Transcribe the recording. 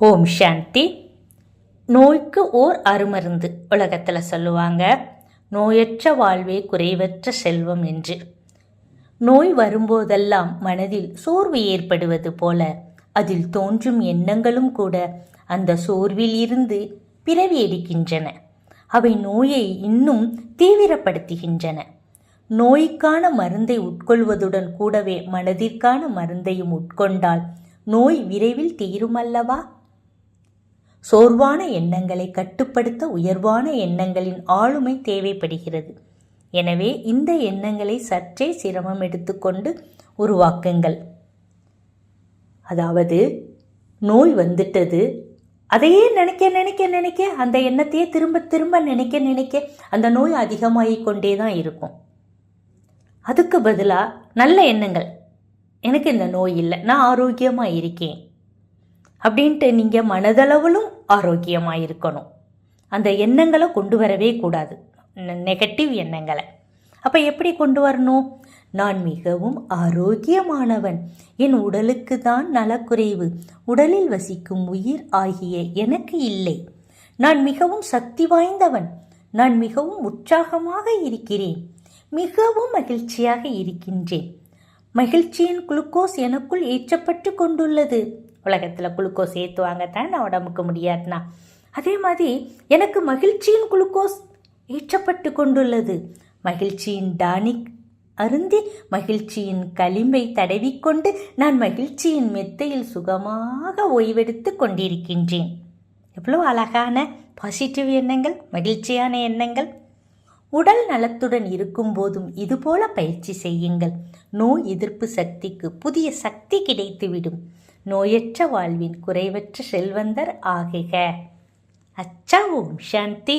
ஓம் சாந்தி. நோய்க்கு ஓர் அருமருந்து உலகத்தில் சொல்லுவாங்க, நோயற்ற வாழ்வே குறைவற்ற செல்வம் என்று. நோய் வரும்போதெல்லாம் மனதில் சோர்வு ஏற்படுவது போல அதில் தோன்றும் எண்ணங்களும் கூட அந்த சோர்வில் இருந்து பிறவி எடுக்கின்றன. அவை நோயை இன்னும் தீவிரப்படுத்துகின்றன. நோய்க்கான மருந்தை உட்கொள்வதுடன் கூடவே மனதிற்கான மருந்தையும் உட்கொண்டால் நோய் விரைவில் தீருமல்லவா? சோர்வான எண்ணங்களை கட்டுப்படுத்த உயர்வான எண்ணங்களின் ஆளுமை தேவைப்படுகிறது. எனவே இந்த எண்ணங்களை சற்றே சிரமம் எடுத்துக்கொண்டு உருவாக்குங்கள். அதாவது நோய் வந்துட்டது, அதையே நினைக்க நினைக்க நினைக்க அந்த எண்ணத்தையே திரும்ப திரும்ப நினைக்க நினைக்க அந்த நோய் அதிகமாகிக் கொண்டே தான் இருக்கும். அதுக்கு பதிலாக நல்ல எண்ணங்கள், எனக்கு இந்த நோய் இல்லை, நான் ஆரோக்கியமாக இருக்கேன் அப்படின்ட்டு நீங்கள் மனதளவிலும் ஆரோக்கியமாக இருக்கணும். அந்த எண்ணங்களை கொண்டு வரவே கூடாது, நெகட்டிவ் எண்ணங்களை. அப்போ எப்படி கொண்டு வரணும்? நான் மிகவும் ஆரோக்கியமானவன், என் உடலுக்கு தான் நலக்குறைவு, உடலில் வசிக்கும் உயிர் ஆகிய எனக்கு இல்லை. நான் மிகவும் சக்தி வாய்ந்தவன், நான் மிகவும் உற்சாகமாக இருக்கிறேன், மிகவும் மகிழ்ச்சியாக இருக்கின்றேன். மகிழ்ச்சியின் குளுக்கோஸ் எனக்குள் ஏற்றப்பட்டு கொண்டுள்ளது. உலகத்தில் குளுக்கோஸ் ஏற்றுவாங்கத்தான் நான் உடம்புக்கு முடியாதுனா, அதே மாதிரி எனக்கு மகிழ்ச்சியின் குளுக்கோஸ் ஏற்றப்பட்டு கொண்டுள்ளது. மகிழ்ச்சியின் டானிக் அருந்தி மகிழ்ச்சியின் களிம்பை தடவிக்கொண்டு நான் மகிழ்ச்சியின் மெத்தையில் சுகமாக ஓய்வெடுத்து கொண்டிருக்கின்றேன். எவ்வளோ அழகான பாசிட்டிவ் எண்ணங்கள், மகிழ்ச்சியான எண்ணங்கள். உடல் நலத்துடன் இருக்கும் போதும் இதுபோல பயிற்சி செய்யுங்கள். நோய் எதிர்ப்பு சக்திக்கு புதிய சக்தி கிடைத்துவிடும். நோயற்ற வாழ்வின் குறைவற்ற செல்வந்தர் ஆகுக. அச்சா. ஓம் சாந்தி.